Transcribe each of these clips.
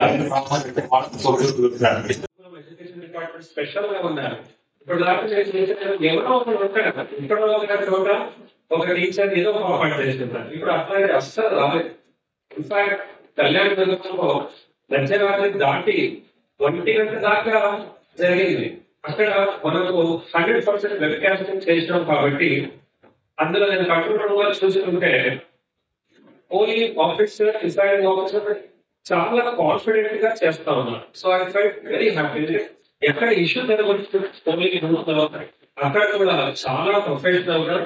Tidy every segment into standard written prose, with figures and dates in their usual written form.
Education department special గా ఉన్నారు. ఇప్పుడు దాకా ఎవరో ఒకరు ఉంటారు. ఇక్కడ చోట ఒక టీచర్ ఏదో పాయింట్ చేస్తుంటారు. ఇప్పుడు అట్లాగే అస్సలు రాలేదు. ఇన్ఫాక్ట్ కళ్యాణ దుర్గంలో మధ్యరాత్రి దాటి 1 గంట దాకా జరిగింది. అక్కడ మనకు 100% వెబ్ కాస్టింగ్ చేసినాం కాబట్టి అందులో నేను కంట్రోల్ రూమ్ లో చూసుకుంటే పోలింగ్ ఆఫీసర్ డిసైడింగ్ ఆఫీసర్ చాలా కాన్ఫిడెంట్ గా చేస్తా ఉన్నారు. So I felt very happy. ఎక్కడ ఇష్యూ జరగవచ్చు పోలింగ్ అక్కడ కూడా చాలా ప్రొఫెషనల్ గా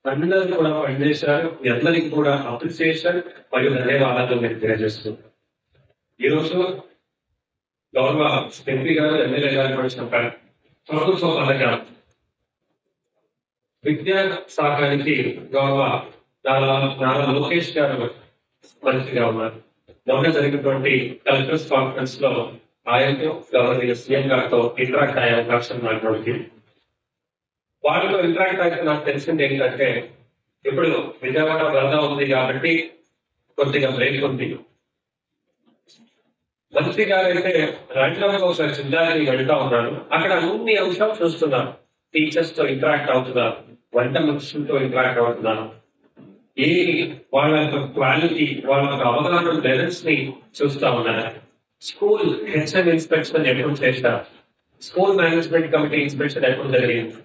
అందరూ కూడా పనిచేశారు. మీ అందరికి కూడా అప్రిసియేషన్ మరియు ధన్యవాదాలు నేను తెలియజేస్తున్నాను. ఈరోజు గౌరవ ఎంపీ గారు ఎమ్మెల్యే గారు కూడా చెప్పారు, ప్రభుత్వ పథకాలు విద్యా శాఖానికి గౌరవ నారా లోకేష్ గారు మంత్రిగా ఉన్నారు. మొన్న జరిగినటువంటి కలెక్టర్స్ కాన్ఫరెన్స్ లో ఆయనతో గవర్నర్ సీఎం గారితో ఇంటరాక్ట్ అయ్యే అవకాశం నాకు వాళ్ళతో ఇంటరాక్ట్ అయితే నాకు తెలిసింది ఏంటంటే, ఇప్పుడు విజయవాడ వరద ఉంది కాబట్టి కొద్దిగా బ్రేక్ ఉంది. మంత్రి గారు అయితే ర్యాండమ్ గా ఒకసారి జిల్లాకి వెళ్తా ఉన్నారు. అక్కడ అన్ని అంశాలు చూస్తున్నారు. టీచర్స్ తో ఇంటరాక్ట్ అవుతున్నారు, వంట మనుషులతో ఇంటరాక్ట్ అవుతున్నారు. ఏ వాళ్ళ యొక్క క్వాలిటీ, వాళ్ళ యొక్క అవగాహన లెవెల్స్ ని చూస్తా ఉన్నారు. స్కూల్ హెచ్ఎం ఇన్స్పెక్షన్ ఎప్పుడు చేశారు, స్కూల్ మేనేజ్మెంట్ కమిటీ ఇన్స్పెక్షన్ ఎప్పుడు జరిగింది,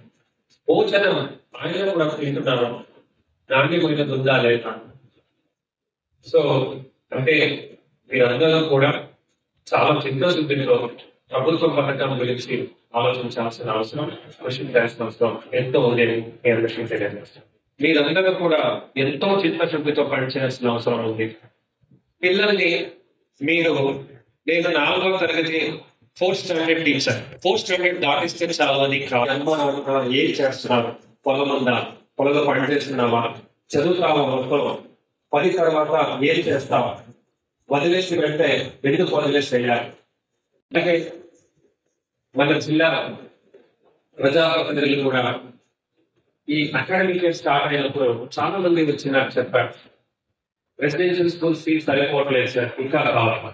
భోజనం ఆయన కూడా తింటున్నారు, నాణ్యమైన ఉందా లేదా. సో అంటే మీరందరూ కూడా చాలా చిత్తశుద్ధితో ప్రభుత్వ పథకం గురించి ఆలోచించాల్సిన అవసరం, కృషి చేయాల్సిన అవసరం ఎంతో ఉంది. మీరందరూ కూడా ఎంతో చిత్తశుద్ధితో పనిచేయాల్సిన అవసరం ఉంది. పిల్లల్ని మీరు, నేను 4వ తరగతి 4th standard teacher, 4th standard దాటిస్తే చాలా ఏం చేస్తున్నారు, పొలం ఉందా, పొలంలో పని చేస్తున్నావా, చదువుతావా, 10 తర్వాత ఏం చేస్తావా, వదిలేసి వెళ్తే ఎందుకు వదిలేసి వెళ్ళాలి. అలాగే మన జిల్లా ప్రజాప్రతినిధులు కూడా ఈ అకాడమిక్ ఇయర్ స్టార్ట్ అయినప్పుడు చాలా మంది వచ్చి నాకు చెప్పారు, రెసిడెన్షియల్ స్కూల్ సీట్ సరిపోవట్లేదు సార్, ఇంకా కావాలి.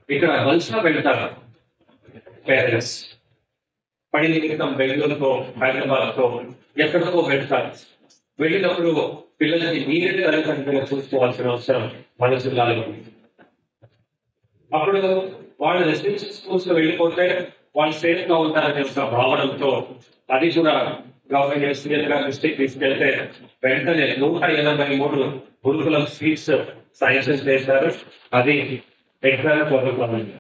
ఇక్కడ వలస వెళ్తారు పేరెంట్స్, పని నిమిత్తం బెంగళూరుకో హైదరాబాద్కో ఎక్కడికో వెళ్తారు. వెళ్ళినప్పుడు పిల్లలకి నీరెడ్ తల్లిదండ్రులుగా చూసుకోవాల్సిన అవసరం మన జిల్లాలో ఉంది. అప్పుడు వాళ్ళు రెసిడెన్షియల్ స్కూల్స్ లో వెళ్ళిపోతే వాళ్ళు సేఫ్ గా ఉంటారనే ఒక భావనతో అది కూడా గవర్నమెంట్ సీఎం గారి దృష్టికి తీసుకెళ్తే వెంటనే 183 గురుకుల సీట్స్ శాంక్షన్ చేశారు. అది ఎక్కడ ప్రభుత్వం